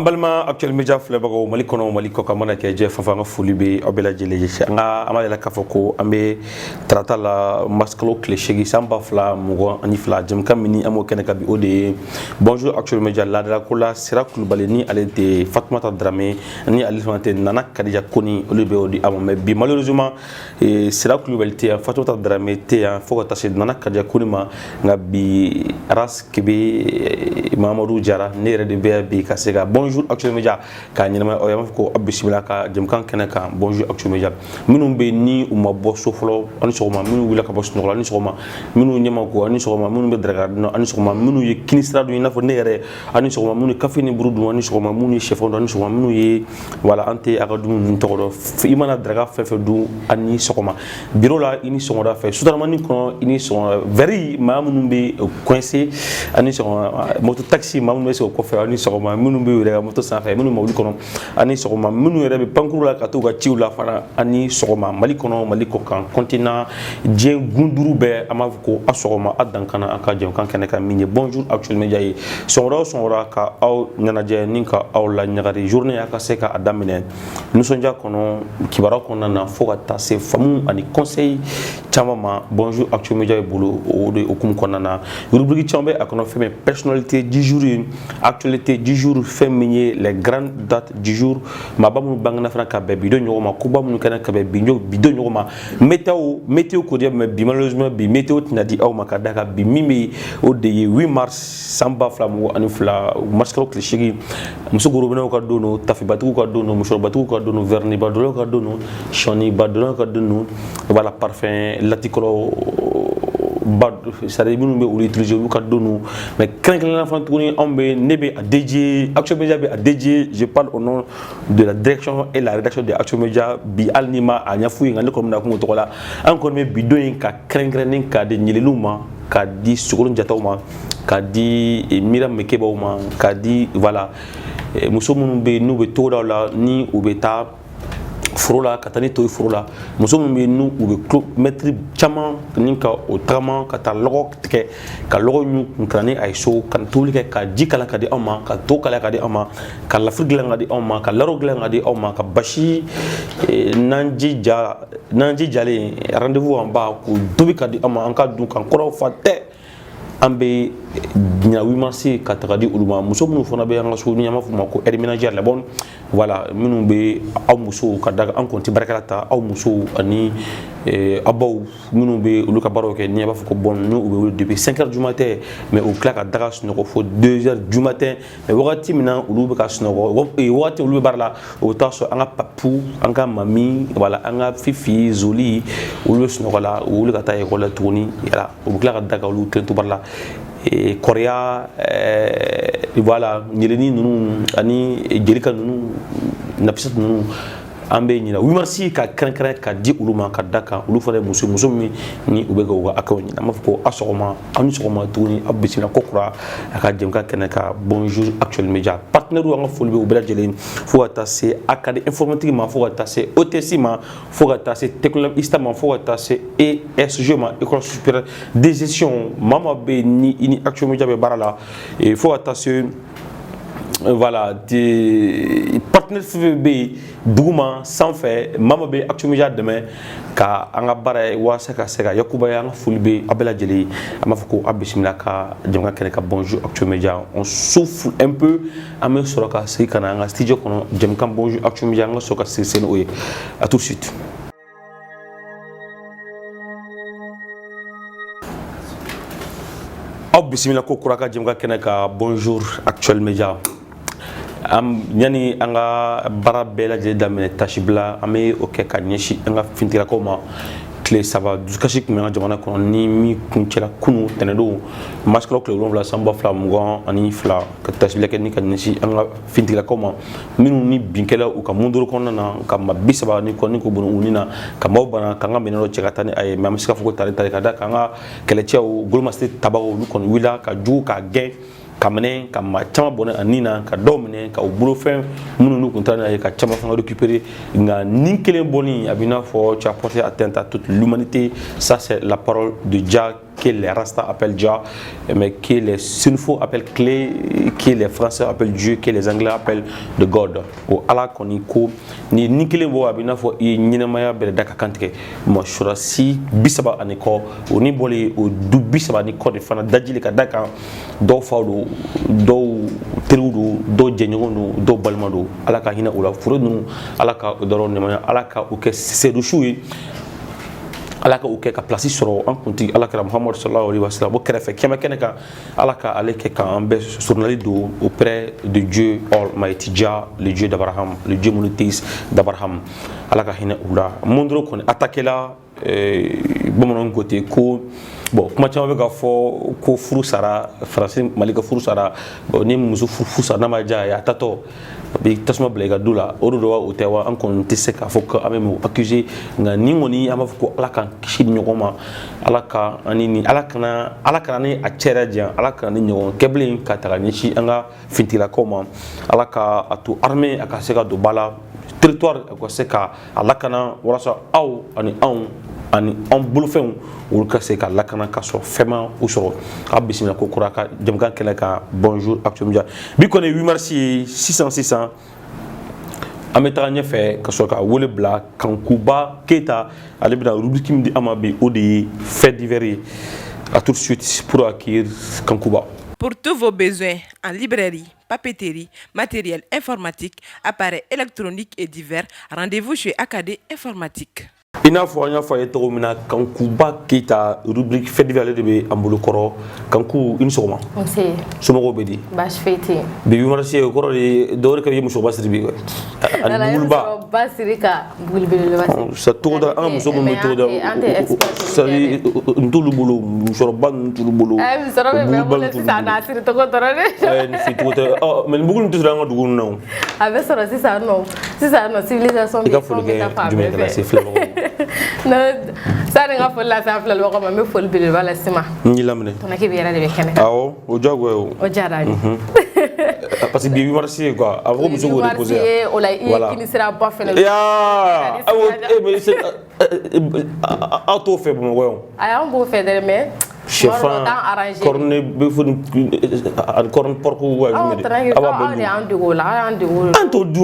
Ambalma actuel media flebago malikono maliko kamana ke je fafanga fulibe obela jele nga amala kafoko ambe trata la maskalo cléché samba fla mugo ani fla jam kamini amo keneka bi ode. Bonjour actuel media la de la kola sira kulbaleni alente Fatmata Dramé ni alifante nana kadija koni olibe odi amame bi malheureusement sira kulbalite Fatmata Dramé te foko tasse nana kadija koni ma nga bi ras kebe Mamadou Diara nere de bi kasega. Bonjour actuel media ka nyama o yam ko abismila ka jëm kan keneka bonjour actuel media minu be ni uma bo soflo ani soma minu wila ka bo snola ani soma minu nyama ko ani soma minu be draga no ani soma minu ye kinistra do ina fo nere ani soma minu kafini brudu ani soma minu chef ani soma minu ye wala ante akadu mun tokodo imana draga fe du ani soma biro la ini soma fe soutama ni ko ini soma very mamunu be coincé ani soma moto taxi mamunu be ko fe ani soma minu be moto sans fait minu mawli kono ani sogoma minu rebe pankuru la kato ga ciula fana ani sogoma mali kono maliko kan continent dien gunduru be amavko asogoma adankana aka jem kan keneka minye. Bonjour actuel media yi sonra ka aw nyanaje ninka aw la nyagari journée aka seka adamine nusonja kono kibara kono na foka tase famu ani conseil chamama. Bonjour actuel media yi bulu de okum kono na rubrique chambe akono femme personnalité du jour actualité du jour les grandes dates du jour mabamu bangna fana ka be bidon nyoma kuba mu kana ka be bidon nyoma météo ko dia bi malheureusement bi météo tinadi aw makada ka bi mimi o de 8 mars samba flamu anu fla maskalo cliché musuguru bena ko dono tafi batu ko dono musor batu ko dono verni badolo ko dono choni badolo ko dono wala parfum latikolo bad c'est-à-dire nous be utiliser lu ka donu mais quand l'enfant tourner on be nebe a DJ Action Media be a DJ. Je parle au nom de la direction et la rédaction de Action Media bi alnima a nyafu ngane ko na ko to la encore me bidon ka krengrenen ka de nyeleluma ka di sukuru njatawma ka di mira mekebawma ka di voilà musomunu be nu be to la ni ubeta frola katani toy frola muso mun be nu u be club metri chama ninka o trama kata logo ke ka logo ñu krani ay so kan tuli ke ka jikala ka di amma ka to kala ka di amma ka la frigla ngadi amma ka laro gla ngadi amma ka bashi nanji jale rendez-vous en bas ku dubi ka di amma an ka du kan koro fatte ambe nya 8 mars ka tagadi uluma muso munu fona be nga so nyama fuma ko aide ménagère la bonne voilà minu be aw muso ka daga an konti barakalata aw muso ani abaw minu be uluka baroke ni ba ko bon nous be depuis 5h du matin mais au claque daga snoko fo 2h du matin mais wakati mina ulu ka snoko e wakati ulu barla o taso anga papu anga mami voilà anga fifi zoli ulu snoko la ulu ka tay ko la tourni voilà o claque daga ulu tento barla et Korea voilà ñeleni nunu ani jelika nunu napisat nunu ambe ñina 8 mars ka kran ka di uluma ka daka ulu fale muso mi ni ubega uga akawni na mafko asogoma anu sogoma tuni abisina kokura aka dem ka keneka. Bonjour actuel media partenaire nga folbe ubela jelen fo attaché akade informatique ma fo attaché OTC ma fo attaché technologie istama fo attaché ESG ma école supérieure de gestion mama be ni actuel media be barala et fo attaché voilà des partenaires FBB Douma sans fait mama be Action Media demain ka anga bare wasa ka sega yakuba ya nga fulbe abela jeli amafako abismila ka jonga kene ka. Bonjour Action Media on souffle un peu ame soroka sey kana nga studio kono jëm kam. Bonjour Action Media nga soka sen oye à tout de suite. Bismillah ko kuraka jëm kene ka. Bonjour Actuel Media yani anga bara bela je damene tashibla ame oke ka nyeshi anga fintira ko ma clé ça va du kashik me jamana ko ni mi kunchela kunu tenedo maskalo clé wala samba flam ngon ani fla ka tashibla ke ni ka nyeshi anga fintira ko ma minu ni binkela u ka munduru ko na ka mabisa ba ni ko bunu unina ka mawbana ka nga menelo chekatani ay mam sika fuko tare ka da ka nga kele chew gulma state tabago lu kon wila ka ju ka gen kamene kama chama bonne anina ka domine ka obulo fin munu nu kuntana ka chama fa récupérer nga ninkele boni abina fo tu as porté atteinte à toute l'humanité. Ça c'est la parole de Jack que les Rasta appellent Jah, mais que les Sunfo appellent Clé, que les Français appellent Dieu, que les Anglais appellent de God. Ou ala koni ko ni nikele bo abina fo i nyinamaya be daka kantike mo shurasi bisaba aniko oni boli o du bisaba ni ko de fana dajili ka daka do fawdo do terudo do jenyondo do balmado ala ka hina ula furudnu ala ka doron ne ala ka o ke sedu shui ala ka uke ka place soro an kunti ala ka Muhammad sallallahu alaihi wasallam o krefe kema keneka ala ka aleke ka ambe journali do auprès de Dieu Almighty Jah, le Dieu d'Abraham, le Dieu monothéiste d'Abraham. Ala ka hina ula mondro kon attaquer la bomonon côté ko bon kuma chama be ka fo ko furu sara français malika furu sara ni musu furu sara na ja ya tato bi tasma blega dula o do wa utewa an kon tisse ka fo ka amemu accuser nga ni ngoni ama fo ala kan kishi nyogoma ala ka anini ala kana ni a chere dia ala kana ni nyogon keblin ka taga ni shi anga fintila koma ala ka atu armée aka seka do bala territoire ko seka ala kana wala aw ani ani on bulufen wul ka se ka lakana ka so fema usoro abisina ko kuraka jamgan kala ka bonjour actuellement bi ko ne 8 mars 600 ameta nya fe ka so ka wole bla kankuba keta alibra rubrique mi di amabe odi fait divers à tout de suite pour acquérir kankuba. Pour tous vos besoins en librairie, papeterie, matériel informatique, appareils électroniques et divers, rendez-vous chez AKD Informatique. Ina fo nya fo yeto mina kanku ba kita rubrique fait divers de be ambulu koro kanku une soma c'est somo go bedi bash fete be wi marché koro de dore ka yemu so basri bi an bulba basrika bulbul basri sa to da am so mo to da sa ntulu bulu so ban ntulu bulu ay so robe be mo le sa na sir to ko dorone ni fi to oh men bugul ntu da ngadu no ave so si sa no civilisation bi ko ke jume kala se flebo no sa nga fo la sa flelo ko ma me fol bil wala sima ni lamne to na ke biera de be kene awo o jago o jara parce que bi marché quoi avant vous vous reposer o la i qui sera pas fait ya awo mais c'est auto fait bon ouais ay on beau fait mais chefan corne befun corne porco ouais aba bon anto du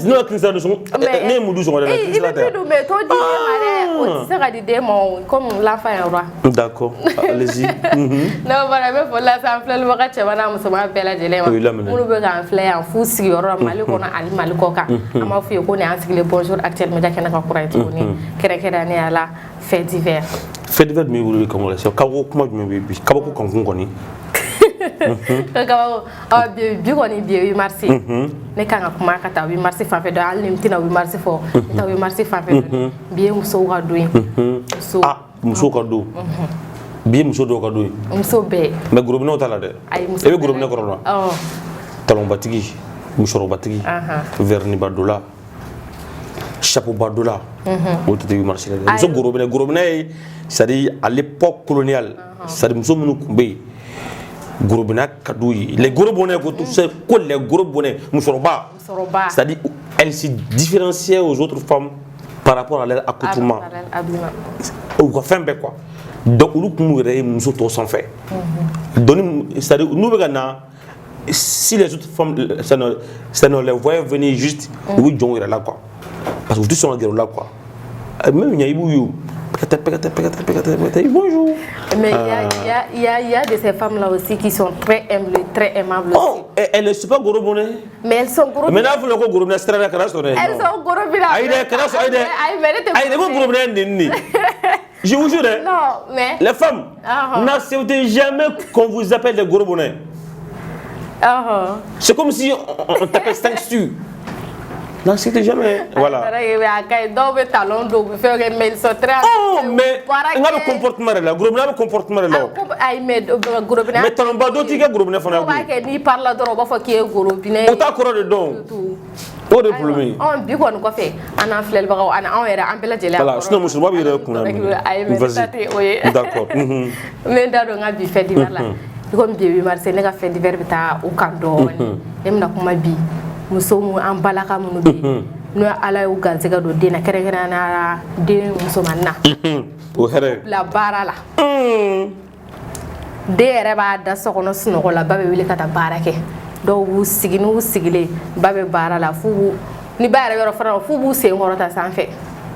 no cristal son ne mu du son de la cristal mais to di mare o sera di démon comme l'enfant est roi d'accord allez-y non voilà mais pour la simple le wakati bana musoma bela jelema munu be kan flyer en fu sigoro mali ko na ali mali ko ka ama fu ko ne ansigle bonjour actuellement jakena ka kurait ko ni kere ne ala fait divers fait divers mi wuri ko ngala so kawo kuma mi bi kawo ko kan ko ni kawo bi ko ni bi 8 mars ne kan kuma ka ta 8 mars fa fe do al nimtina 8 mars fo ta 8 mars fa fe bi muso ga do so muso ka do bi muso do ka do muso be mais groupe no tala de e be groupe ne ko no talon batigi muso batigi verni badola chapeau badola o te 8 mars muso groupe ne c'est à l'époque coloniale c'est muso munu kumbe groupe na kadouyi les gros bonnets ko tout c'est que les gros bonnets musoroba c'est-à-dire elle se différenciait aux autres femmes par rapport à leur accoutrement ou quoi fin be quoi donc nous kumure muso to sans fait donc c'est-à-dire nous begana si les autres femmes ça ne les voyait venir juste oui John là quoi parce que tous sont là quoi même il y a eu bonjour. Mais il y a de ces femmes là aussi qui sont très aimables. Oh, elles ne sont pas gros bonnet. Mais elles sont gros. Mais là vous le gros bonnet c'est très crasse. Elles sont gros bonnet. Je vous jure. Non, mais les femmes n'acceptez jamais qu'on vous appelle des gros bonnets. C'est comme si on t'appelle 5 sur. Non, c'était jamais. Voilà. Oh, mais on a le comportement là. Groupe là, le comportement là. Mais t'en bas d'autres qui groupe là font la. Ni parle de roba faut qu'il y ait groupe. On t'a encore de don. Pas de problème. On bi quoi nous quoi fait? On a fait le baga, on a ambela jela. Voilà, sinon monsieur va bien répondre. Vas-y. D'accord. Mais dans on a bi fait divers là. Comme bien 8 mars, les gars fait divers bita au kando. Em na kuma bi. Muso mu an balaka munu be no ala y'u gansɛgɛ don den na kɛrɛnkɛrɛnnenya den musomannin na o hɛrɛ bila baara la den yɛrɛ b'a da so kɔnɔ sunɔgɔ la ba bɛ wuli ka taa baara kɛ dɔw b'u sigi n'u sigilen ba bɛ baara la ni ba yɛrɛ yɔrɔ furan f'u b'u sen kɔrɔta sanfɛ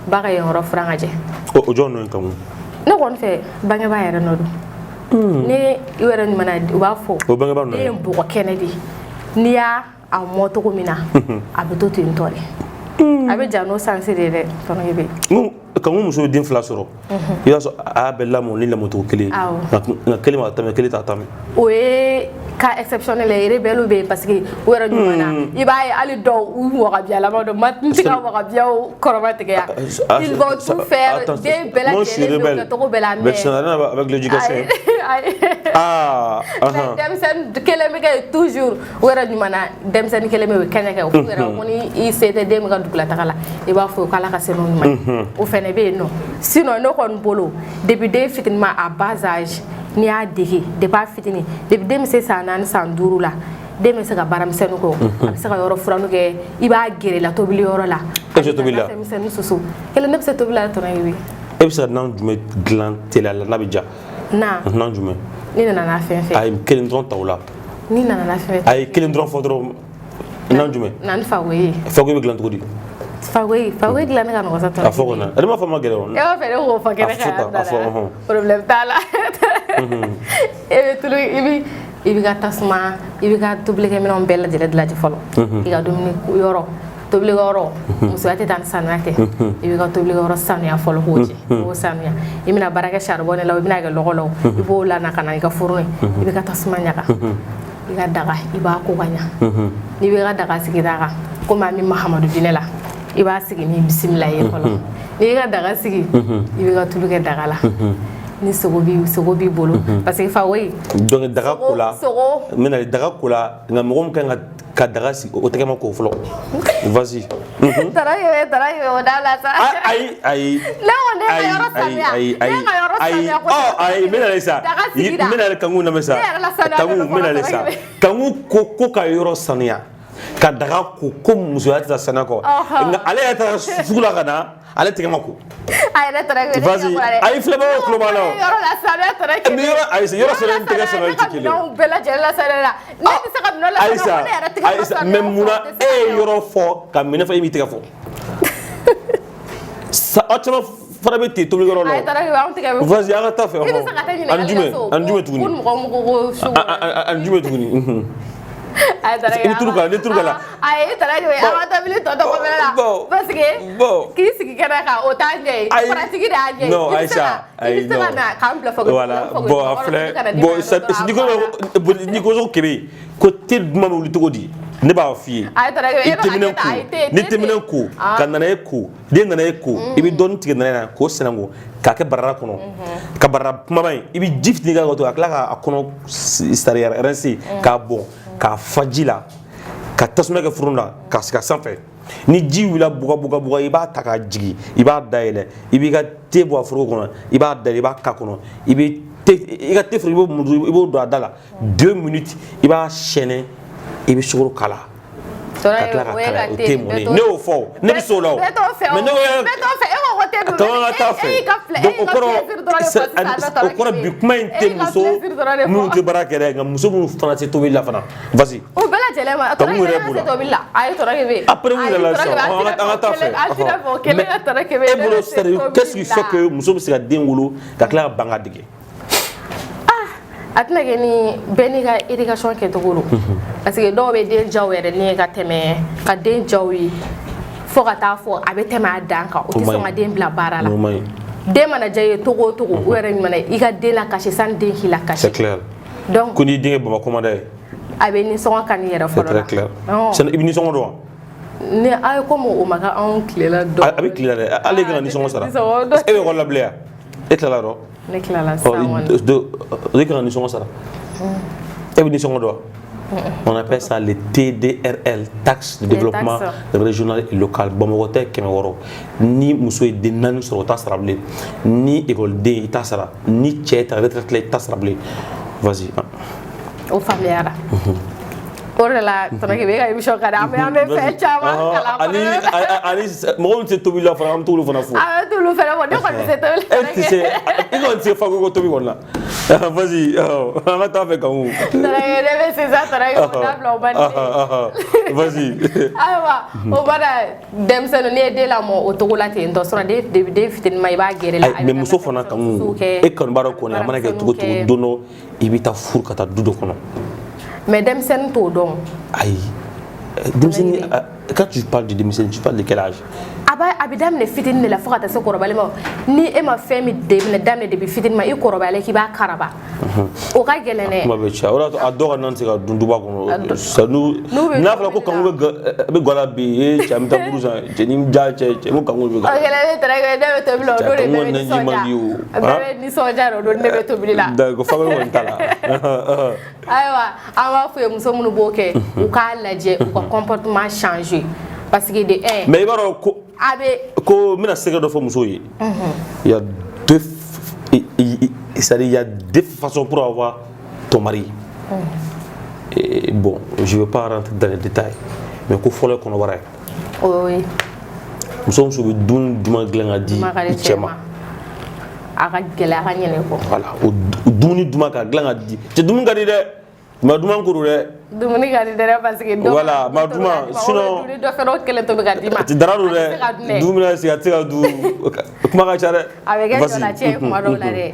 ba ka yen yɔrɔ furan ka jɛ o jɔn n'o ye kamu ne kɔni fɛ bangebaa yɛrɛ nɔ don ni i yɛrɛ ɲuman u b'a fɔ o bangebaa nɔ den bɔgɔ kɛnɛ de n'i y'a mɔ cogo min na a bɛ to ten tɔ de a bɛ ja n'o sansi de dɛ tɔnɔ bɛ kamu muso bɛ den 2 sɔrɔ i b'a sɔrɔ a y'a bɛɛ lamɔ ni lamɔcogo kelen nka kelen b'a tɛmɛ kelen t'a tɛmɛ o ye cas exceptionnel ye rebelle bɛ yen parce que u yɛrɛ ɲuman na i b'a ye hali dɔw u wagabiyalama don n tɛ ka wagabiyaw kɔrɔma tigɛ yan ils vont tout faire den bɛɛ lajɛlen bɛ kɛcogo bɛɛ la mais avec l'éducation denmisɛnnin kelen bɛ kɛ toujours u yɛrɛ ɲuman na denmisɛnnin kelen bɛ kɛɲɛ kɛ o yɛrɛ ko ni i se tɛ den min ka dugulataga la i b'a fɔ k'ala ka se n'o ɲuman o fɛnɛ bɛ yen nɔ sinon ne kɔni bolo depuis den fitinin à bas âge n'i y'a dege depuis a fitinin depuis den bɛ se san 4 san 5 la den bɛ se ka baaramisɛnnin kɔ a bɛ se ka yɔrɔ furani kɛ i b'a gɛrɛ la tobili yɔrɔ la e bɛ se tobili la misɛnnin susu kelen ne bɛ se tobili la tɔnɔ ye e bɛ se ka nan jumɛn dilan teliya la n'a bɛ ja nan jumɛn ni nana n'a fɛn fɛn a ye kelen dɔrɔn ta o la ni nana n'a fɛn fɛn a ye kelen dɔrɔn fɔ dɔrɔn nan jumɛn na ni fagoye fagoye bɛ dilan cogo di fagoye dilan ne ka nɔgɔ sa tɔnɔ a fɔ kɔnɔ ale m'a fɔ ma gɛrɛ o e b'a fɛ ne k'o fɔ kɛnɛ kan a fɔ problème t'a la e bɛ tulu i bɛ ka tasuma i bɛ ka tobilikɛminɛnw bɛɛ lajɛlen dilan fɔlɔ i ka dumuni yɔrɔ tobilikɛyɔrɔ musoya tɛ taa ni sanuya tɛ i bɛ ka tobilikɛyɔrɔ sanuya fɔlɔ k'o cɛ k'o sanuya i bɛna baara kɛ charbon la i bɛna kɛ lɔgɔ la i b'o lana ka na i ka furun i bɛ ka tasuma ɲaga i ka daga i b'a ko ka ɲa n'i bɛ ka daga sigi daga komi an bɛ mahamadu diinɛ la i b'a sigi ni bisimila ye fɔlɔ n'i ka daga sigi i bɛ ka tulu kɛ daga la ni sogo b'i bolo parce que fagoye donc daga ko la mena daga ko la nga mɔgɔ min kan ka daga sigi o tɛgɛ ma ko fɔlɔ vas-y tara ye o da la sa ayi ne ko ne ka yɔrɔ sanuya ayi mena sa mena kangu na mesa kangu mena sa kangu ko ka yɔrɔ sanuya ka daga ko musoya tɛ sanuya kɔ nka ale yɛrɛ taara sugu la ka na ale tɛgɛ ma ko vas-y ayi filɛbagaw tulo b'a la o yɔrɔ la sanuya tara kɛ yɔrɔ sanuya ni tɛgɛ sanuya tɛ kelen ye bɛɛ lajɛlen la sanuya la ne tɛ se ka minɛ la sanuya ne yɛrɛ tɛgɛ ma sanuya mais munna e ye yɔrɔ fɔ ka minɛ fɔ e b'i tɛgɛ fɔ aw caman fana bɛ ten tobilikɛyɔrɔ la vas-y an ka taa fɛ ani jumɛn tuguni ani jumɛn tuguni i turu ka la ayi tara ye an ka tobili tɔ dɔgɔ bɛɛ la parce que k'i sigi kɛnɛ kan o t'a ɲɛ ye paratigi de y'a ɲɛ ye non Aïcha i bɛ se ka na k'an bila fagoye voilà bon a filɛ ni ko kebe ko te duman bɛ wuli cogo di ne b'a f'i ye ni tɛmɛnen ko ka nanaye ko den nanaye ko i bɛ dɔɔnin tigɛ nanaye na k'o sɛnɛgo k'a kɛ barada kɔnɔ ka barada kumaba in i bɛ ji fitinin k'a kan to ka tila k'a kɔnɔ sari rincer k'a bɔn k'a fa ji la ka tasuma kɛ furun na k'a sigi a sanfɛ ni ji wulila buga i b'a ta k'a jigin i b'a dayɛlɛ i b'i ka te bɔ a foroko kɔnɔ i b'a dayɛlɛ i b'a k'a kɔnɔ i ka te foro i b'o don a da la 2 minutes i b'a sɛnɛ i bɛ sukaro k'a la ka tila ka kala o te mɔni ne y'o fɔ ne bɛ s'o la o mais ne donc o kɔrɔ bi kuma in tɛ muso minnu tɛ baara kɛ dɛ nka muso minnu fana tɛ tobili la fana vas-y o bɛɛ lajɛlen ma tɔnɔ yɛrɛ b'o la a ye tɔnɔ kɛ bɛ après mun yɛrɛ la sisan an ka taa fɛ e bolo c'est-à-dire qu'est-ce qui fait que muso bɛ se ka den wolo ka tila ka ban ka dege a tɛna kɛ ni bɛɛ n'i ka éducation kɛcogo don parce que dɔw bɛ den jaw yɛrɛ ni ka tɛmɛ ka den jaw ye fo ka taa fɔ a bɛ tɛmɛ a dan kan o tɛ sɔn ka den bila baara la den mana diya i ye togo o togo o yɛrɛ ɲuman i ka den lakasi sani den k'i lakasi c'est clair donc ko n'i den ye Bamakɔ ma dɛ a bɛ nisɔngɔ ka n'i yɛrɛ fɔlɔ la c'est très clair i bɛ nisɔngɔ dɔn wa ni a ye komi o ma kɛ anw tilela dɔn a bɛ tile la dɛ ale kana nisɔngɔ sara e bɛ école la bilen ya e tilala dɔn ne tilala sisan kɔni e kana nisɔngɔ sara e bɛ nisɔngɔ dɔn wa on appelle ça le TDRL, taxe de développement régional et local. Bamakɔ tɛ 600 ni muso ye den 4 sɔrɔ o t'a sara bilen ni école-den i t'a sara ni cɛ ta retraite la i t'a sara bilen vas-y o faamuyara la tonton Kebe ka émission ka an bɛ fɛn caman kalan ani mɔgɔw tɛ tobili la fana an bɛ t'olu fana fo an bɛ t'olu fana fɔ ne kɔni tɛ se tobili la i kɔni tɛ se fako ko tobi kɔni la vas-y an ka taa fɛ kan o tonton Kebe ne bɛ sisan tonton Kebe ko dabila o man di ne vas-y ayiwa o bana denmisɛnnin n'i ye den lamɔ o cogo la ten tɔ sinon den fitinin ma i b'a gɛrɛ la mais muso fana kan e kɔni b'a dɔn kɔni a mana kɛ cogo cogo don dɔ i bɛ taa furu ka taa du dɔ kɔnɔ mais denmisɛnnin t'o dɔn ayi denmisɛnnin quand tu parles de denmisɛnnin tu parles de quel âge a bɛ daminɛ fitinin de la fo ka taa se kɔrɔbalen ma ni e ma fɛn min daminɛ depuis fitinin ma i kɔrɔbayalen k'i b'a karaba o ka gɛlɛn dɛ kuma bɛ caya o de y'a to a dɔw ka na tɛ se ka dun duba kɔnɔ n'a fɔra ko kanku bɛ ga la bi cɛ an bɛ taa furu san cɛ ni ja cɛ ko kanku bɛ ga la o gɛlɛn ne tɛrɛ ne bɛ tobili la o don de bɛɛ bɛ nisɔndiya bɛɛ bɛ nisɔndiya o don ne bɛ tobili la d'accord fakɛ kɔni t'a la ayiwa an b'a fɔ ye muso minnu b'o kɛ u k'a lajɛ u ka comportement changer parce que de un mais i b'a dɔn ko ko n bɛna sɛgɛ dɔ fɔ musow ye il y a deux c'est-à-dire il y a deux façons pour avoir ton mari et bon je veux pas rentrer dans les détails mais ko fɔlɔ ye kɔnɔbara ye oui muso bɛ dun duman dilan ka di i cɛ ma a ka gɛlɛ a ka ɲinɛ kɔ voilà o dumuni duman ka dilan ka di cɛ dumuni ka di dɛ ma duman kuru dɛ dumuni ka di dɛ parce que voilà ma duman sinon dumuni dɔ fɛnɛ o kelen tobi ka di ma ti dara do dɛ dumuni na sigi a tɛ se ka dun kuma ka ca dɛ a bɛ kɛ jɔla cɛ ye kuma dɔw la dɛ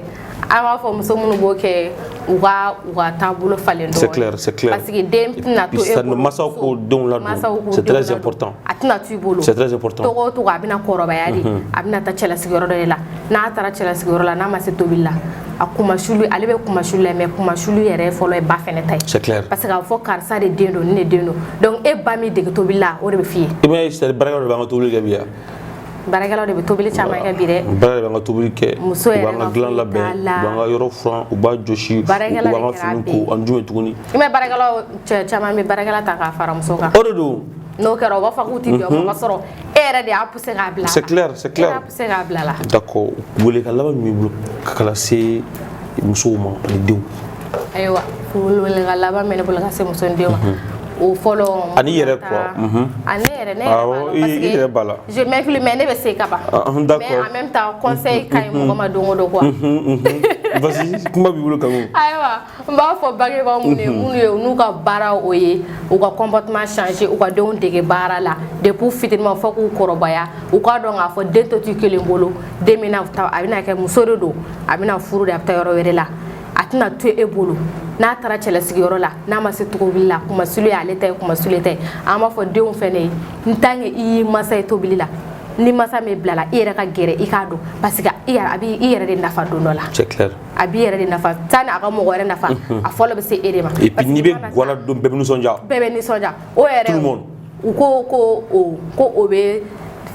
an b'a fɔ muso minnu b'o kɛ u ka taabolo falen dɔɔnin c'est clair c'est clair parce que den tɛna to e bolo masaw k'o denw ladon c'est très important a tɛna to i bolo c'est très important togo o togo a bɛna kɔrɔbaya de a bɛna taa cɛlasigiyɔrɔ dɔ de la n'a taara cɛlasigiyɔrɔ la n'a ma se tobili la a kumasulu ale bɛ kumasulu la mais kumasulu yɛrɛ fɔlɔ ye ba fɛnɛ ta ye c'est clair parce que a bɛ fɔ karisa de den don ni de den don donc e ba min dege tobili la o de bɛ f'i ye i m'a ye c'est barakɛlaw de b'an ka tobili kɛ bi yan baarakɛlaw de bɛ tobili caman kɛ bi dɛ baara de b'an ka tobili kɛ muso u yɛrɛ b'an ka dilan labɛn u b'an ka yɔrɔ furan u b'a jɔsi u b'an ka fini ko an jumɛn tuguni i m'a ye baarakɛlaw cɛ caman bɛ baarakɛla ta k'a fara muso kan o de don n'o kɛra o b'a fɔ k'u ti bɛn o ka sɔrɔ e yɛrɛ de y'a poussé k'a bila c'est clair c'est clair e y'a poussé k'a bila la d'accord wele ka laban min b'i bolo ka kala se musow ma ani denw ayiwa wele ka laban min ne bolo ka se muso ni denw ma o fɔlɔ ani yɛrɛ quoi ani yɛrɛ ne yɛrɛ b'a la je m'inclus mais ne bɛ se ka ban mais en même temps conseil ka ɲi mɔgɔ ma don o don quoi vas-y kuma b'i bolo kan ayiwa n b'a fɔ bangebaaw minnu ye n'u ka baara o ye u ka comportement changer u ka denw dege baara la depuis fitinin fɔ k'u kɔrɔbaya u k'a dɔn k'a fɔ den tɛ to kelen bolo den bɛna taa a bɛna kɛ muso de don a bɛna furu de a bɛ taa yɔrɔ wɛrɛ la a tɛna to e bolo n'a taara cɛlasigiyɔrɔ la n'a ma se tobili la kumasulu ye ale ta ye kumasulu ta ye an b'a fɔ denw fɛnɛ ye n tant que i y'i masa ye tobili la ni masa min bila la i yɛrɛ ka gɛrɛ i k'a dɔn parce que a b'i yɛrɛ de nafa don dɔ la c'est clair a b'i yɛrɛ de nafa sani a ka mɔgɔ wɛrɛ nafa a fɔlɔ bɛ se e de ma et puis n'i bɛ guala don bɛɛ bɛ nisɔndiya bɛɛ bɛ nisɔndiya o yɛrɛ u ko o bɛ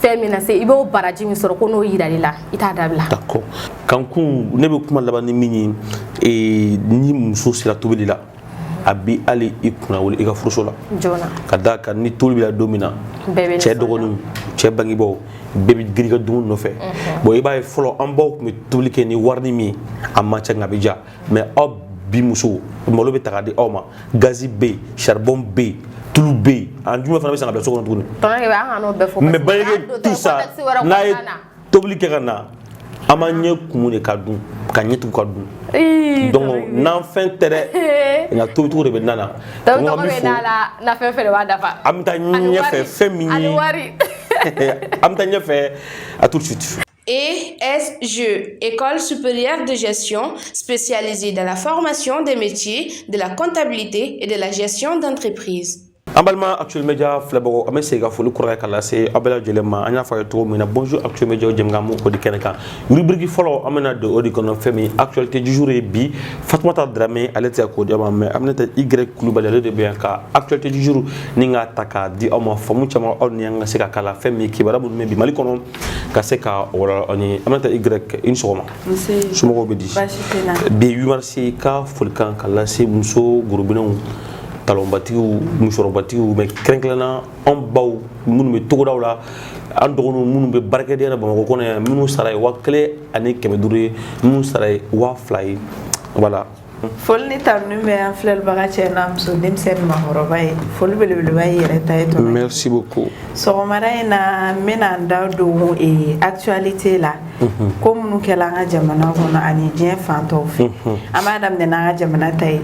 fɛn min na se i b'o baraji min sɔrɔ ko n'o yirali la i t'a dabila d'accord kankun ne bɛ kuma laban ni min ye ni muso sera tobili la a bi hali i kunna wele i ka furuso la joona ka d'a kan ni tobili bɛ don min na cɛ dɔgɔninw cɛ bangebaaw bɛɛ bɛ girin i ka dumuni nɔfɛ bon i b'a ye fɔlɔ an baw tun bɛ tobili kɛ ni wari min ye a man ca nka a bɛ diya mais aw bi musow malo bɛ ta k'a di aw ma gazi bɛ yen charbon bɛ yen tulu bɛ yen a jumɛn fana bɛ san ka bila so kɔnɔ tuguni mais bange tout ça n'a ye tobili kɛ ka na an b'an ɲɛ kumun de ka dun ka ɲɛ tugu ka dun donc n'an fɛn tɛ dɛ nka tobicogo de bɛ na na an bɛ taa ɲɛfɛ fɛn min ye an bɛ taa ɲɛfɛ à tout de suite. ESG, École supérieure de gestion spécialisée dans la formation des métiers de la comptabilité et de la gestion d'entreprise. An balima Actuel Media filɛbagaw an bɛ segin ka foli kura ye ka lase aw bɛɛ lajɛlen ma an y'a fɔ a ye cogo min na bonjour Actuel Media jɛmukan m'o o di kɛnɛ kan rubrique fɔlɔ an bɛna don o de kɔnɔ fɛn min actualité du jour ye bi Fatumata Darame ale tɛ se k'o di aw ma mais Aminata Y Kulubali ale de bɛ yan ka actualité du jour ni k'a ta k'a di aw ma faamu caman aw ni an ka se ka k'a la fɛn min kibaruya minnu bɛ bi Mali kɔnɔ ka se ka o la aw ni Aminata Y i ni sɔgɔma somɔgɔw bɛ di bi 8 mars ka folikan ka lase muso gorobinɛw talonbatigiw musokɔrɔbatigiw mais kɛrɛnkɛrɛnna an baw minnu bɛ togodaw la an dɔgɔninw minnu bɛ baarakɛdenya na Bamakɔ kɔnɔ yan minnu sara ye 1500 ye minnu sara ye 2000 ye voilà folni tamnu me en flel bagache nam so dim sen mahoro bay fol bele bay reta eto merci beaucoup so maraina menanda do e actualité la comme nous kela nga jamana hono ani bien fanto fi amadam de na jamana tay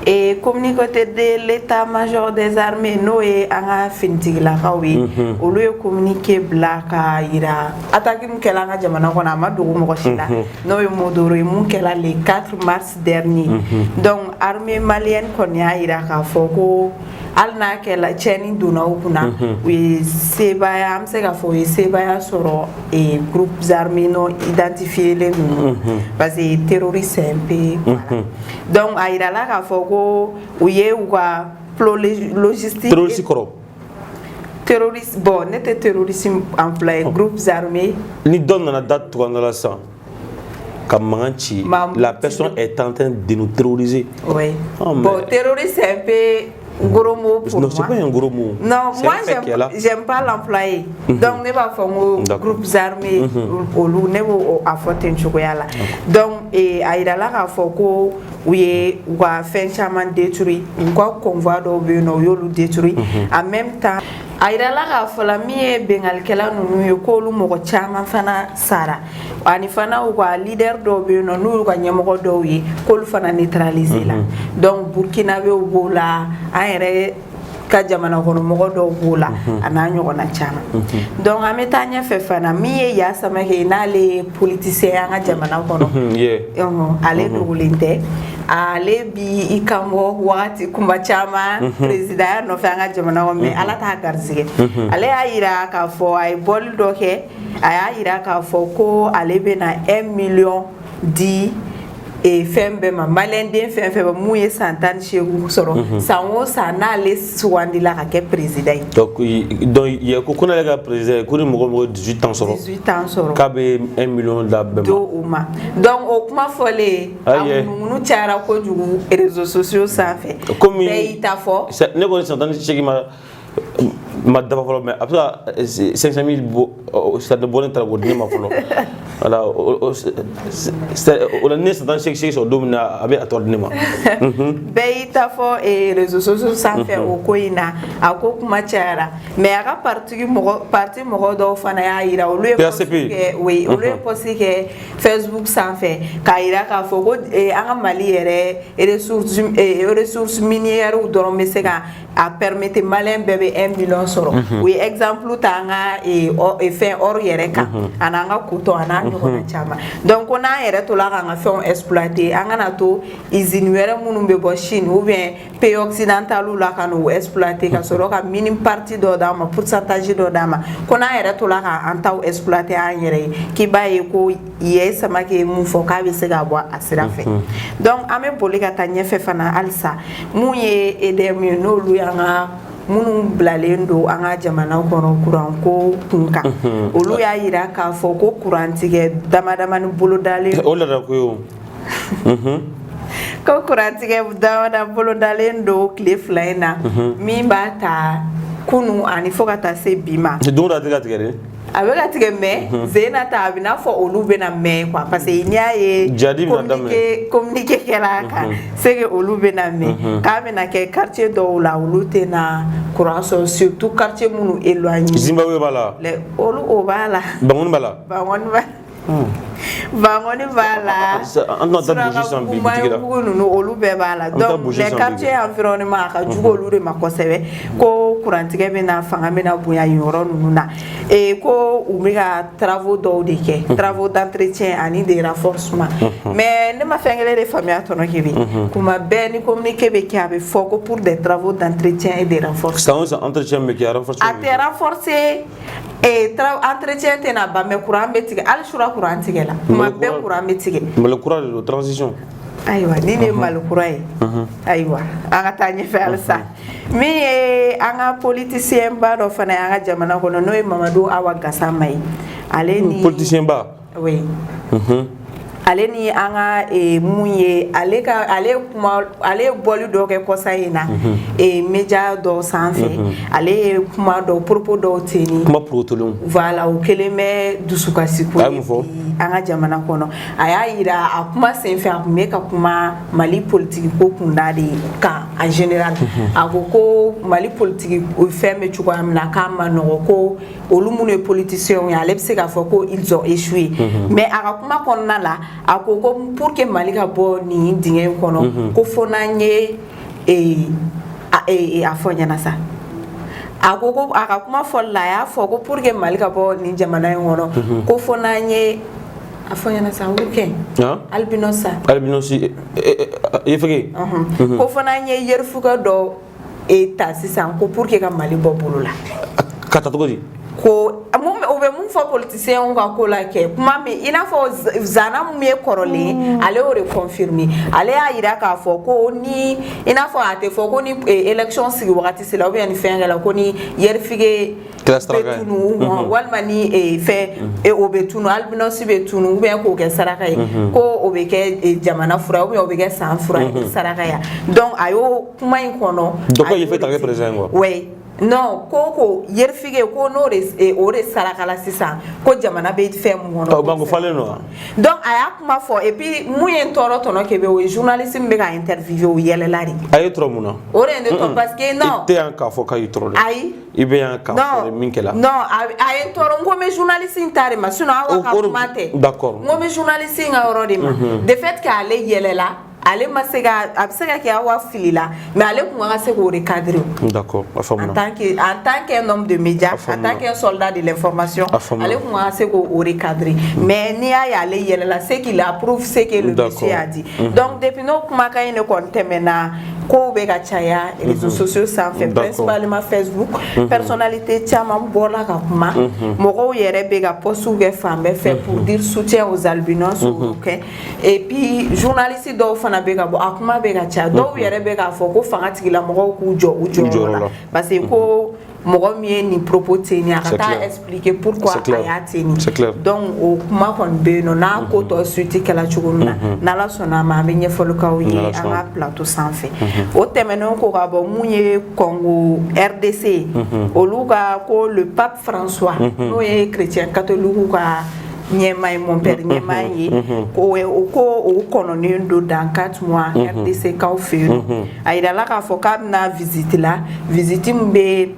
et communiqué de l'état-major des armées no e anga fintigla kawi o lo communiqué blaka ira attaque mu kela nga jamana hono amadu mo shila no e modoro mu kela le 4 mars dernier donc armée malienne konya ira ka foko alna kela cheni duna ukuna we sebaya amse ka fo sebaya soro et groupes armés non identifiés les parce que terroristes un peu voilà donc aira la ka foko uye uwa logistique terroriste bon n'était terrorisme employé groupes armés ni donne la date tout dans la sang comme la personne est en train de nous terroriser. Oui. Oh, bon, terroriste c'est un peu gros mot pour moi. Non, c'est pas un gros mot. Non, moi j'aime pas l'employé. Donc ne pas faire groupes armés au loup ne pas afforter là. Donc et aïda là à foko oui wa fin chaman détruit quoi convoi d'obé no yolu détruit en même temps aïda là à fola mie bengal kela no yo lu mo chaman fana sara ani fana wa leader d'obé no nu ko nyamo do wi ko fana neutraliser là donc Burkina be bola aére ka jamana kono mo do bola ana nyogona chama donc ametanya fe fana mi ya sama ke na les politiciens nga jamana kono ale do linte ale bi ikamo wati kumba chama president no fa nga jamana ko me ala ta garzige ale ayira ka fo ay bol do ke ayira ka fo ko ale be na 1 million di et fembe ma malende fembe mouye santane chez vous soro sanwo sana les swandi la ka président donc il y a kokona la président ko ni mo 18 ans soro 18 ans soro ka be 1 million da be do uma donc o kuma fole amunu tiara ko jugu réseaux sociaux ça fait comme ita fo ne ko santane chez ma d'abord folo mais après 500 000 ça de bonne travaux de ma folo voilà on a né dans chaque sur domina avec attordement beita fo et réseaux sociaux ça fait au koina ako kuma tiara mais aka parti mo do fana ya ira o le oui o le posi que Facebook ça fait kaira ka fo ko anga mali et ressources minières ou do mesega a permettre malin bébé 1 million soro oui exemple tanga et fin or yereka ananga kuto ananga kona chama donc on a yere to la nga fait exploiter angana to usine were munu be bo Chine ou bien pays occidental ou la kanu exploiter ka soro ka minime partie do dama pourcentage do dama kona yere to la ka antaw exploiter an yere ki baye ko ye sama ke mu fo ka be se ga bo asira fe donc ame bolika tanye fe fana alsa mu ye edemi no lu yanga munu blalendo anga jamana kono kuran ko tunka olu ya yira ka fo ko kuran tige dama ni bolo dale o la ko yo ko kuran tige dama bolo dale ndo cliff lina mi bata kunu ani fo kata se bima do da tige avec tige me zena ta abina fo olu bena me quoi parce que il y a communiquer kala ka c'est que olu bena me ka bena ke quartier do la olu tena courant surtout quartier munu éloigné Zimbabwe bala le olu o bala bangon bala Bangoni bala olu be bala donc les quartiers environnement ka jugo olu de makosebe ko kurantige be na fanga be na buya yoro nuna et ko umiga travaux d'odike travaux d'entretien ani de renforcement mais ne ma fengele de famille atono kibi kuma ben communiquer be kiabe foko pour des travaux d'entretien et de renforcement ça entretien me qui a renforcé a renforcer et entretien tena ba me courant betige al shura courant tigela ma be courant betige le courant de transition aywa ni ne mal courant aywa anga tanye fe alsa mais anga politicien ba do fana anga jamana kono no Mamadou Awa Gassama ale ni politicien ba oui ale ni anga munye ale bolu do ke kosaina media do sanfé ale kuma do propos do teni kuma protolon voilà o keleme dusukasiku anga jamana kono aya ira akuma senfé akumeka kuma mali politique ko kundade ka en général agoko mali politique o ferme chuko amna kama no ko olumune politiciens ya lepse ka foko ils ont échoué mais aga kuma konna la akoko pour que mali ka bo ni dingen kono ko fonanye afonya na sa akoko aga kuma folla ya foko pour que mali ka bo ni jamana ngono ko fonanye afonya na sa wuken albinosa albinosi yefege ko fonanye yerfuga do eta sisan ko pour que ka mali bo bulula kata togodi ko mun fo politicien ka ko la ke kuma me ina fo zana mu me korole ale o reconfirmer ale a ira ka fo ko ni ina fo ate fo ko ni election sigi wakati sila o bien fin la ko ni yerfige betunu walma ni fe o betunu albino si betunu ou bien ko ke saraka ko o be ke jamana fura ou bien o be ke san fura saraka ya donc ayo kuma in kono donc il fait ta président oui. Non, koko yerfige ko no ore sarakala sisa ko jamana be fe mu ngono bango fale no donc aya kuma fo et puis muyen toro tono kebe o journaliste mbe ka interview o yelelari ay tro mu no ore ende to parce que non te en ka fo ka yitro ay ibe en ka fo minkela non ay toro ngome journaliste intare ma sino awa ka mate d'accord ngome journaliste nga oro de ma de fait que ale yelela ale masega absega ki awa filila mais ale kuma se ko recadrer d'accord en tant qu'un homme de médias en tant qu'un soldat de l'information ale kuma se ko recadrer mais ni ya ale yelela c'est qu'il approuve ce que le monsieur a dit donc depuis no kuma ka ine kontemena ko be ga chaya réseaux sociaux ça fait principalement Facebook personnalité chama bola ka kuma moko yere be ga postu ge femme fait pour dire soutien aux albinos OK et puis journaliste do fana be ga bo akuma be ga cha do yere be ga fo ko fanga tigila moko ku jo parce que ko moko mi ni propos teni ata expliquer pourquoi aya teni donc o kuma kon be no na ko to suite kala chuguna na la sona ma be nyefolo ka o ye anga plateau sans fait o temeno ko ga bo munye Congo RDC o luga ko le pape François no ye chrétien catholique ka Niemai mon père Niemai ko o kononé do dans 4 mois RDC ka o fero aida la ka foka na visite la visite mbe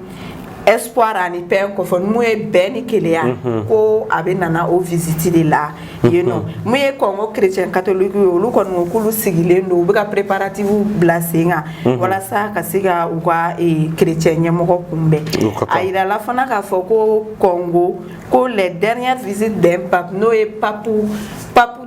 espoir ani pen ko fon muye ben kelea ko abe nana o visite de la you know muye Congo chrétien catholique yo lu kon ngokulu sigile ndo be ka préparatif blasinga wala sa ka siga uwa chrétien nyamo ko kumbe aida la fana ka foko Congo ko les dernières visites d'un pape no e papu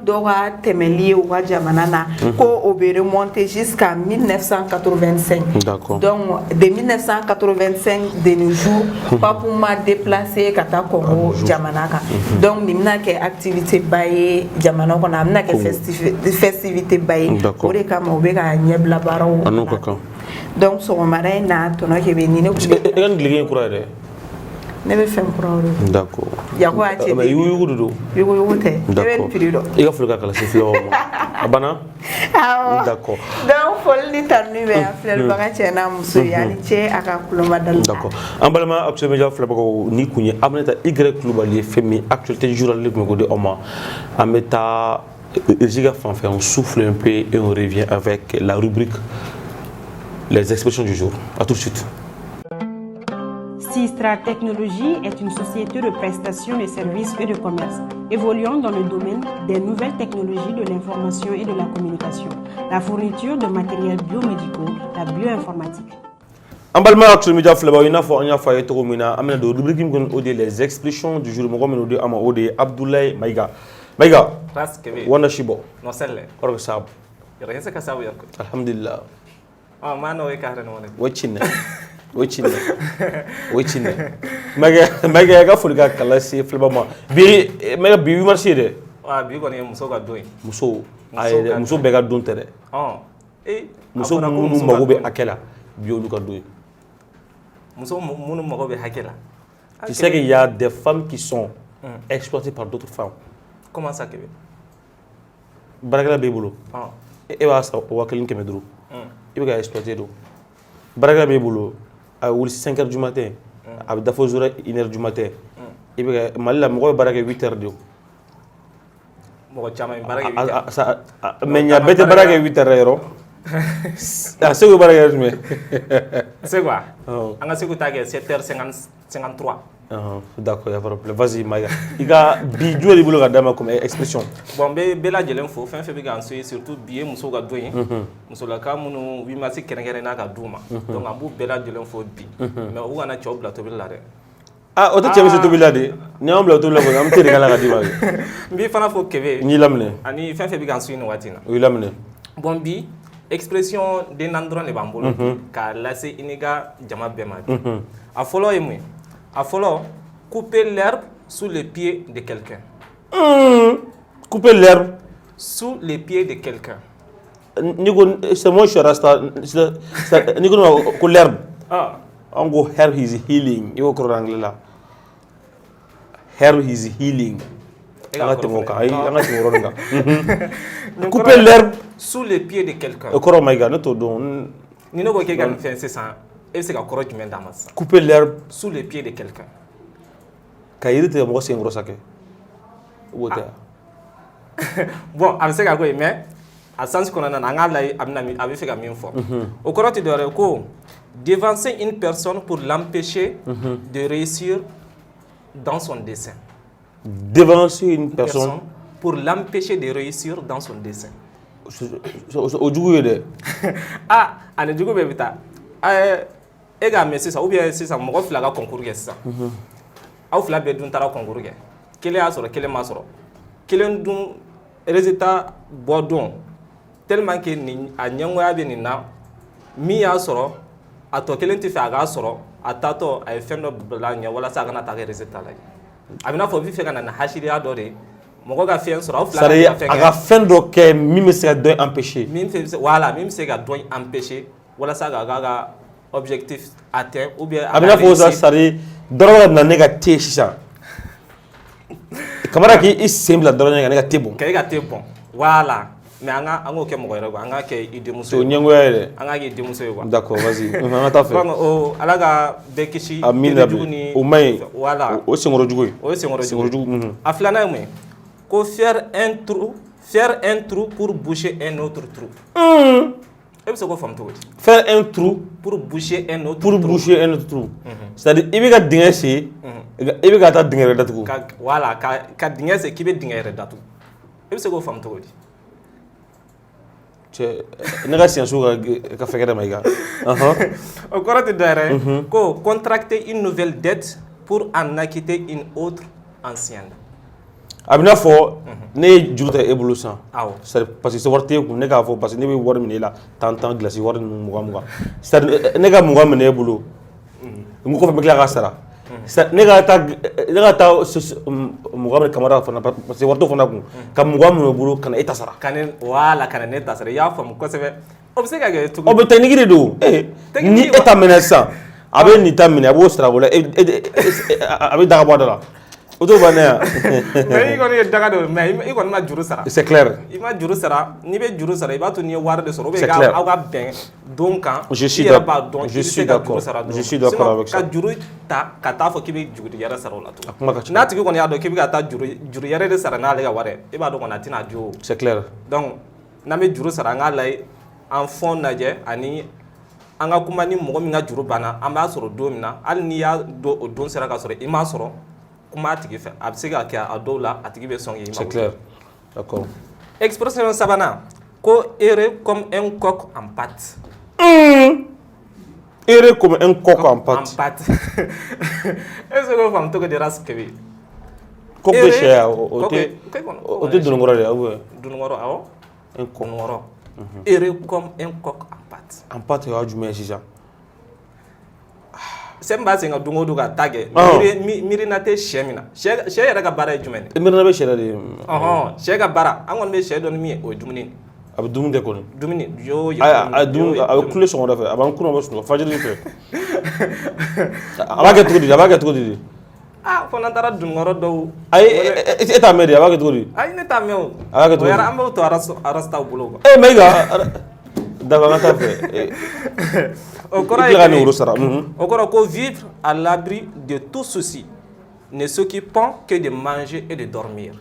dora temeli ou Jamanana ko obe remonté jusqu'à 1985 d'accord donc de 1985 de nos jours papu m'a déplacé kata Congo Jamanaka donc nimna ke activité baye Jamana ko na ke festivité baye ko re kama obe ka nyebla baro donc so maray na tono ke be ni ne ko nebe fem proud d'accord ya ko ati mais yugo te nebe pirido iga fulka kala se flo abana d'accord donc fol ni tanu be aflel baga chena muso yani che aka kuloma dal d'accord ambalama Action Media fle bago ni kunye amneta y global femi actualité journalisme ko de oma ameta Giga Fanfé on souffle un peu et on revient avec la rubrique les expressions du jour. À tout de suite. Sistra Technologies est une société de prestation de services et de commerce, évoluant dans le domaine des nouvelles technologies de l'information et de la communication, la fourniture de matériels biomédicaux, la bioinformatique. Ambalma Action Media Fleba ina fo anya fa yeto mina amena do rubrique ngon ode les expressions du jour mo ko ode ama ode Abdoulaye Maïga Raskebe wana shibo no selle orgo sab yesa ka sabu yakko alhamdulillah mano e ka ran wona wachine maga ga fulga kala si Fleba ma bi mega bi marché de bi ko ne muso ga doy muso be ga don tere muso munu mago be akela biolu ka doy muso munu mago be hakela. Tu sais qu'il y a des femmes qui sont exploitées par d'autres femmes. Comment ça, Kevin? barakɛla b'i bolo e b'a sa 1500 i bɛ ka exploiter do barakɛla b'i bolo a bɛ wuli 5 heures du matin a bɛ dafa 1 heure du matin i bɛ ka Mali la mɔgɔ bɛ baara kɛ 8 heures de mɔgɔ caman bɛ baara kɛ 8 heures mais ɲa bɛɛ tɛ baara kɛ 8 heures yɔrɔ a Segu baara kɛ jumɛn Segu an ka Segu ta kɛ 7 heures 53 d'accord y a pas de problème vas-y Maïga i ka bi jumɛn de bolo ka d'a ma comme expression bon n bɛ bɛɛ lajɛlen fo fɛn fɛn bɛ k'an so ye surtout bi ye musow ka don ye musolaka minnu 8 mars kɛrɛnkɛrɛnnen ka d'u ma donc an b'u bɛɛ lajɛlen fo bi mais u kana cɛw bila tobili la dɛ o tɛ cɛ bɛ se tobili la de ni y'anw bila tobili la kɔni an bɛ te de k'a la ka d'i ma n b'i fana fo Kebe n y'i laminɛ ani fɛn fɛn bɛ k'an so nin waati in na o y'i laminɛ bon bi expression den naani dɔrɔn de b'an bolo k'a lase i n'i ka jama bɛɛ ma bi a fɔlɔ ye mun ye a fɔlɔ couper l'herbe sous les pieds de quelqu'un couper l'herbe sous les pieds de quelqu'un ni ko c'est moi je suis rasta ni ko l'herbe on go herb is healing i ko kɔrɔ anglais la herb is healing an ka tɛmɛ o kan an ka tɛmɛ o yɔrɔnin kan couper l'herbe sous les pieds de quelqu'un o kɔrɔ Maïga ne t'o dɔn ni ne ko k'e ka nin fɛn sisan e bɛ se ka kɔrɔ jumɛn d'a ma sisan couper l'herbe sous les pieds de quelqu'un ka yiri tigɛ mɔgɔ senkɔrɔ sa kɛ o b'o tɛ bon a bɛ se ka k'o ye mais a sens kɔnɔna na an k'a lajɛ a bɛ fɛ ka min fɔ o kɔrɔ tɛ dɔwɛrɛ ye ko devancer une personne pour l'empêcher de réussir dans son dessein. Devancer une personne pour l'empêcher de réussir dans son dessein. O jugu ye dɛ. Ani jugu bɛɛ bɛ taa. E k'a mɛn sisan ou bien sisan mɔgɔ fila ka concours kɛ sisan. Aw fila bɛɛ dun taara concours kɛ. Kelen y'a sɔrɔ kelen m'a sɔrɔ. Kelen dun résultat bɔ don tellement que nin a ɲɛngoya bɛ nin na min y'a sɔrɔ a tɔ kelen tɛ fɛ a k'a sɔrɔ a taatɔ a ye fɛn dɔ bila ɲɛ walasa a kana taa kɛ résultat lajɛ. A bɛ n'a fɔ bɛ fɛ ka na ni hasiliya dɔ de ye mɔgɔ ka fɛn sɔrɔ aw fila ka fɛn kɛ. A ka fɛn dɔ kɛ min bɛ se ka dɔ empêcher. Min bɛ se ka dɔ empêcher walasa k'a ka objectif atteint ou bien. A bɛ n'a fɔ sisan c'est-à-dire dɔrɔn ka na ne ka thé sisan. Kamara k'i sen bila dɔrɔn ka ne ka thé bɔn. Ka e ka thé bɔn voilà. Mais an k'o kɛ mɔgɔ yɛrɛ quoi an k'a kɛ i denmuso ye. O ɲɛngoya ye dɛ. An k'a kɛ i denmuso ye quoi. D'accord vas-y an ka taa fɛ. Donc Ala ka bɛɛ kisi. Amina o man ɲi. Voilà o senkɔrɔ jugu ye. O ye senkɔrɔ jugu. A filanan ye mun ye ko faire un trou pour boucher un autre trou. E bɛ se k'o faamu cogo di. Faire un trou pour boucher un autre trou. Pour boucher un autre trou. C'est-à-dire i bɛ ka dingɛ sen i bɛ ka taa dingɛ yɛrɛ datugu. Voilà ka dingɛ sen k'i bɛ dingɛ yɛrɛ datugu. E bɛ se k'o faamu cogo di. Ne ka science ka fɛgɛ dɛ Maïga. O kɔrɔ tɛ dɔ yɛrɛ ye ko contracter une nouvelle dette pour en acquitter une autre ancienne. A bɛ n'a fɔ ne ye juru ta e bolo san. Awɔ. Parce que se wari t'e kun ne k'a fɔ parce que ne bɛ wari minɛ e la tan glace wari ninnu 20 c'est-à-dire ne ka 20 minɛ e bolo n kɔfɛ n bɛ tila k'a sara. Ne ka taa 20 minɛ kamara fana parce que wari t'o fana kun ka 20 minɛ o bolo ka na e ta sara. Voilà ka na ne ta sara i y'a faamu kosɛbɛ o bɛ se ka kɛ cogo. O bɛ technique de don ni e ta minɛ sisan a bɛ nin ta minɛ a b'o sara o la a bɛ daga bɔ a da la. O t'o ban ne ya. Mais i kɔni ye daga dɔ mais i kɔni ma juru sara. C'est clair. I ma juru sara n'i bɛ juru sara i b'a to n'i ye wari de sɔrɔ ou bien aw ka bɛn don kan. Je suis d'accord. Je suis d'accord avec ça. Ka juru ta ka taa fɔ k'i bɛ juru yɛrɛ sara o la tugun. N'a tigi kɔni y'a dɔn k'i bɛ ka taa juru yɛrɛ de sara n'ale ka wari ye i b'a dɔn kɔni a tɛna di o. C'est clair. Donc n'an bɛ juru sara an k'a lajɛ an fɔn lajɛ ani an ka kuma ni mɔgɔ min ka juru banna an b'a sɔrɔ don min na hali n'i y'a dɔn o don sera ka sɔrɔ i m'a sɔrɔ. Kuma a tigi fɛ a bɛ se ka kɛ a dɔw la a tigi bɛ sɔn k'i ma. C'est clair. D'accord. Expression sabanan ko errer comme un coq en pâte. Errer comme un coq en pâte. En pâte. Est-ce que vous faites tout que de race Kebe? Coq de chien o tɛ dununkɔrɔ de ye ou bien. Dununkɔrɔ awɔ. Un coq. Dununkɔrɔ. Errer comme un coq en pâte. En pâte o y'a jumɛn ye sisan. Sɛ n b'a sen ka don o don ka taa kɛ miirina tɛ sɛ min na sɛ yɛrɛ ka baara ye jumɛn de. Miirina bɛ sɛ de ye. Sɛ ka baara an kɔni bɛ sɛ dɔn ni min ye o ye dumuni. A bɛ dumuni kɛ kɔni. Dumuni a bɛ kule sɔgɔmada fɛ a b'an kunna bɔ sunɔgɔ fajiri fɛ. A b'a kɛ cogo di a b'a kɛ cogo di. ah fo nan tara dun ngoro do ay eta meri aba ke tori ay ne ta mew aba ke tori yara ambo to arasta bulo mega daga ngata fe au corps vivre à l'abri de tout souci, ne s'occupant que de manger et de dormir.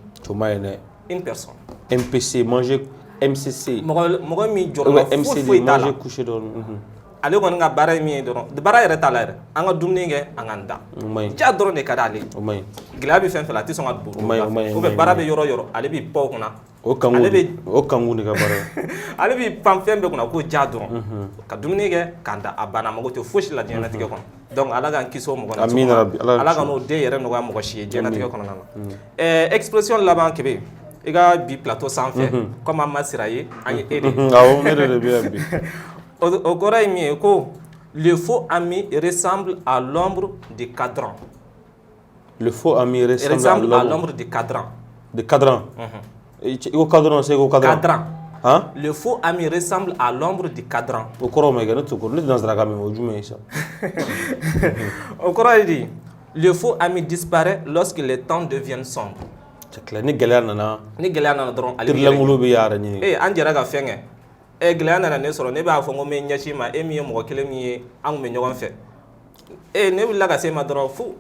Une personne. MPC, manger, MCC. MCD, manger, coucher, dormir. Ale ko nga bara mi doron de bara yere talar anga dumni nge anganda ja doron de kadale glabi fen fela ti songa bu o be bara be yoro ale bi po kuna o kangu ni ga bara ale bi pam fen be kuna ko ja doron ka dumni nge kanda abana mago to foshi la dina tike kon donc ala ga kiso mo gona amin rabbi ala ga no de yere no ga mo shi dina tike kon na expression la ban kebe iga bi plateau sans fait comme masiraye ani ede awo mere de bien bi. Le faux ami ressemble à l'ombre du cadran. Le faux ami ressemble à l'ombre du cadran. De cadran. Le cadran, c'est le cadran. Cadran. Hein? Le faux ami ressemble à l'ombre du cadran. Au courant, mais le faux ami disparaît lorsque les temps deviennent sombres. C'est clair. Ni galère nana. Ni galère nana dron. Anjera ga fenge. E glana na ne soro ne ba fongo me nyashi ma e mi mo kele mi an me nyogon fe e ne bi laga se ma dro fu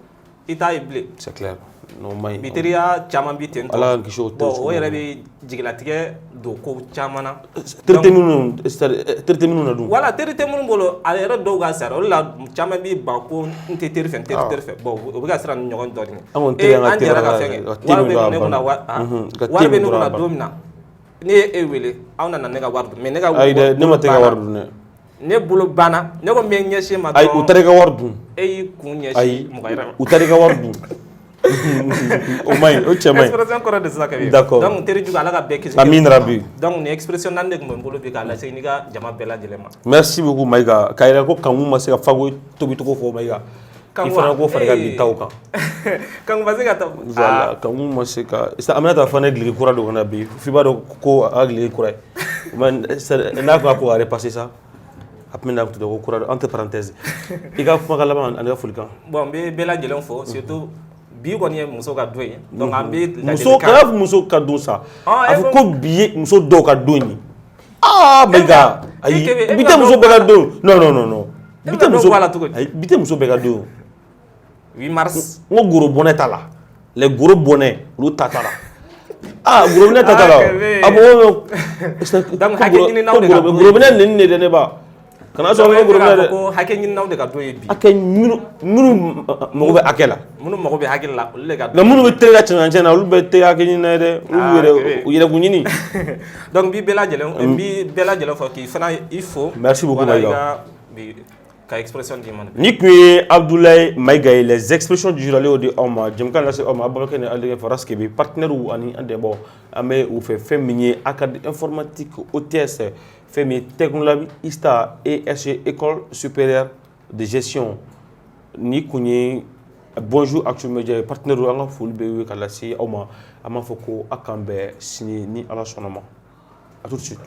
ita ible c'est clair no mai biteria chama bi tento ala ki show to o yere bi jiglatige do ko chamana 30 minutes na du wala 30 minutes bolo ala yere do ga sara la chama bi ba ko nte ter fe bo o ga sara nyogon do ni e an jara ga fenge wala be ne kuna wa be ne kuna domina ni ewele awna na nega wardu me nega ay de ne ma tega wardu ne bulu bana ne ko me nyeshi ma ay utare ga wardu ay ku nyeshi mo kayra utare ga wardu o mai o chemai expression correct de ça kabi d'accord donc teri juga ala ga beki amin rabbi donc ni expression nan de mo bulu bi ka la sey ni ga jama bela dilema merci beaucoup maiga kayra ko kamu ma se ga fago tobi to ko fo maiga il fana ko fara ga bi tawka kan ba se ga ta voilà kamu ma se ka sa amana ta fana gli kura do na bi fi ba do ko agli kura man na ko repasser ça après na ko do kura entre parenthèses iga kuma kala man anga fulkan bon be bela jelon fo surtout bi ko ni muso ka doy donc ambe muso ka do ça afu ko biye muso do ka do ni maiga ay bité muso be ka do non bité muso be ka do 8 mars ngo goro bonnet tala les gros bonnets lu tatala gros bonnet tatala abo donc hakke ni nawde ka gros bonnet ni de ne ba kana so ngo gros bonnet ko hakke ni nawde ka doye bi hakke minu mo be akela munu mo be hakilla le ga na munu be tere chana lu be te hakke ni na de u yere ku nyini donc bi bela jelo fo ki fana il faut merci beaucoup Maïga expression du monde. Nikwe Abdoulaye Maïgaye, les expressions du journal de Oma, Jemkan Lasse Oma, Abakene Aldege Faraskebe, partenaire ou Ani Andebo, Ame ou fait féminin, académie informatique, OTS, féminin, technologie, ISTA, ESG, École supérieure de gestion. Nikwe, bonjour, actuellement, média, partenaire ou Anga Fulbe, Kalasi, Oma, Amafoko, Akambe, Sini, Ni Ala Sonoma. A tout de suite.